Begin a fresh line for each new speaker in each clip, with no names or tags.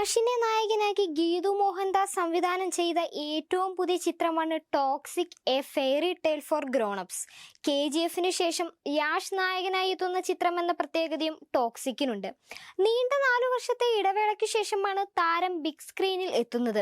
യാഷിനെ നായകനാക്കി ഗീതു മോഹൻദാസ് സംവിധാനം ചെയ്ത ഏറ്റവും പുതിയ ചിത്രമാണ് toxic a fairy tale for grownups. KGF-ന് ശേഷം യാഷ് നായകനായി എത്തുന്ന ചിത്രം എന്ന പ്രത്യേകതയും ടോക്സിക്കിനുണ്ട്. നീണ്ട 4 വർഷത്തെ ഇടവേളയ്ക്ക് ശേഷമാണ് താരം ബിഗ് സ്ക്രീനിൽ എത്തുന്നത്.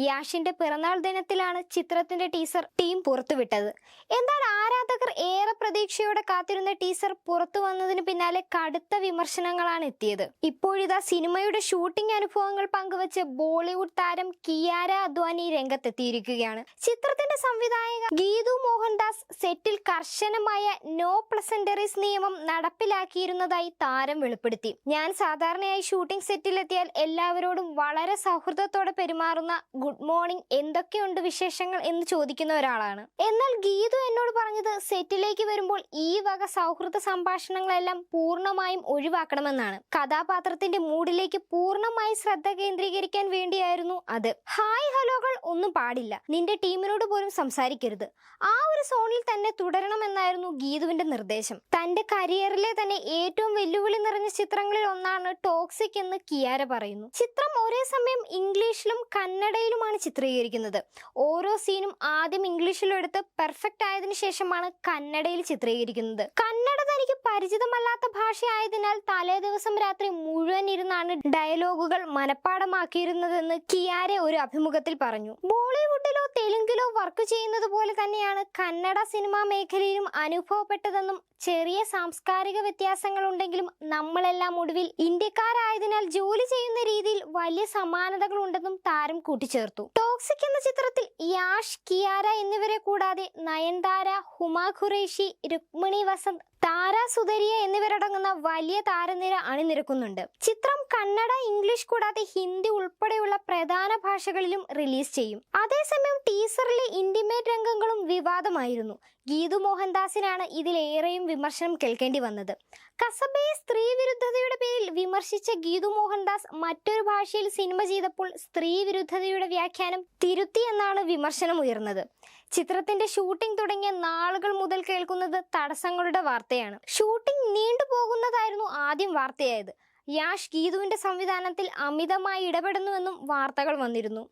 യാഷിന്റെ പിറന്നാൾ ദിനത്തിലാണ് ചിത്രത്തിന്റെ ടീസർ ടീം പുറത്തുവിട്ടത്. എന്നാൽ ആരാധകർ ഏറെ പ്രതീക്ഷയോടെ കാത്തിരുന്ന ടീസർ പുറത്തു വന്നതിന് പിന്നാലെ കടുത്ത വിമർശനങ്ങളാണ് എത്തിയത്. ഇപ്പോഴിതാ സിനിമയുടെ ഷൂട്ടിംഗ് അനുഭവങ്ങൾ പങ്കുവച്ച് ബോളിവുഡ് താരം കിയാര അദ്വാനി രംഗത്തെത്തിയിരിക്കുകയാണ്. ചിത്രത്തിന്റെ സംവിധായക ഗീതു മോഹൻദാസ് സെറ്റിൽ കർശനമായ നോ പ്ലസന്ററീസ് നിയമം നടപ്പിലാക്കിയിരുന്നതായി താരം വെളിപ്പെടുത്തി. ഞാൻ സാധാരണയായി ഷൂട്ടിംഗ് സെറ്റിലെത്തിയാൽ എല്ലാവരോടും വളരെ സൗഹൃദത്തോടെ പെരുമാറുന്ന ഗുഡ് മോർണിംഗ്, എന്തൊക്കെയുണ്ട് വിശേഷങ്ങൾ എന്ന് ചോദിക്കുന്ന ഒരാളാണ്. എന്നാൽ ഗീതു എന്നോട് പറഞ്ഞത് സെറ്റിലേക്ക് വരുമ്പോൾ ഈ വക സൗഹൃദ സംഭാഷണങ്ങളെല്ലാം പൂർണ്ണമായും ഒഴിവാക്കണമെന്നാണ്. കഥാപാത്രത്തിന്റെ മൂഡിലേക്ക് പൂർണ്ണമായി ശ്രദ്ധ കേന്ദ്രീകരിക്കാൻ വേണ്ടിയായിരുന്നു അത്. ഹായ് ഹലോകൾ ഒന്നും പാടില്ല, നിന്റെ ടീമിനോട് പോലും സംസാരിക്കരുത്, ആ ഒരു സോണിൽ തന്നെ തുടരണമെന്നായിരുന്നു ഗീതുവിന്റെ നിർദ്ദേശം. തന്റെ കരിയറിലെ തന്നെ ഏറ്റവും വെല്ലുവിളി നിറഞ്ഞ ചിത്രങ്ങളിൽ ഒന്നാണ് ടോക്സിക് എന്ന് കിയാര പറയുന്നു. ചിത്രം ഒരേ സമയം ഇംഗ്ലീഷിലും കന്നഡയിലുമാണ് ചിത്രീകരിക്കുന്നത്. ഓരോ സീനും ആദ്യം ഇംഗ്ലീഷിലെടുത്ത് പെർഫെക്റ്റ് ആയതിനു ശേഷമാണ് കന്നഡയിൽ ചിത്രീകരിക്കുന്നത്. കന്നഡ തനിക്ക് പരിചിതമല്ലാത്ത ഭാഷയായതിനാൽ തലേ ദിവസം രാത്രി മുഴുവൻ ഇരുന്നാണ് ഡയലോഗുകൾ മനഃപ്പാടമാക്കിയിരുന്നതെന്ന് കിയാരെ ഒരു അഭിമുഖത്തിൽ പറഞ്ഞു. ബോളിവുഡിലോ തെലുങ്കിലോ വർക്ക് ചെയ്യുന്നത് പോലെ തന്നെയാണ് കന്നഡ സിനിമാ മേഖലയിലും അനുഭവപ്പെട്ടതെന്നും ചെറിയ സാംസ്കാരിക വ്യത്യാസങ്ങൾ ഉണ്ടെങ്കിലും നമ്മളെല്ലാം ഒടുവിൽ ഇന്ത്യക്കാരായതിനാൽ ജോലി ചെയ്യുന്ന രീതിയിൽ വലിയ സമാനതകൾ ഉണ്ടെന്നും താരം കൂട്ടിച്ചേർത്തു. ടോക്സിക് എന്ന ചിത്രത്തിൽ യാഷ്, കിയാര എന്നിവരെ കൂടാതെ നയൻതാര, ഹുമ ഖുറേഷി, രുക്മിണി വസന്ത്, താര സുതരിയ എന്നിവരടങ്ങുന്ന വലിയ താരനിര അണിനിരക്കുന്നുണ്ട്. ചിത്രം കന്നഡ, ഇംഗ്ലീഷ് കൂടാതെ ഹിന്ദി ഉൾപ്പെടെയുള്ള പ്രധാന ഭാഷകളിലും റിലീസ് ചെയ്യും. അതേസമയം ടീസറിലെ ഇന്റിമേറ്റ് രംഗങ്ങളും വിവാദമായിരുന്നു. ഗീതു മോഹൻദാസിനാണ് ഇതിലേറെയും വിമർശനം കേൾക്കേണ്ടി വന്നത്. കസബയെ സ്ത്രീ വിരുദ്ധതയുടെ പേരിൽ വിമർശിച്ച ഗീതു മോഹൻദാസ് മറ്റൊരു ഭാഷയിൽ സിനിമ ചെയ്തപ്പോൾ സ്ത്രീ വിരുദ്ധതയുടെ വ്യാഖ്യാനം തിരുത്തി എന്നാണ് വിമർശനം ഉയർന്നത്. ചിത്രത്തിന്റെ ഷൂട്ടിംഗ് തുടങ്ങിയ നാളുകൾ മുതൽ കേൾക്കുന്നത് തടസ്സങ്ങളുടെ വാർത്തയാണ്. ഷൂട്ടിംഗ് നീണ്ടുപോകുന്നതായിരുന്നു ആദ്യം വാർത്തയായത്. യാഷ് ഗീതുവിന്റെ സംവിധാനത്തിൽ അമിതമായി ഇടപെടുന്നുവെന്നും വാർത്തകൾ വന്നിരുന്നു.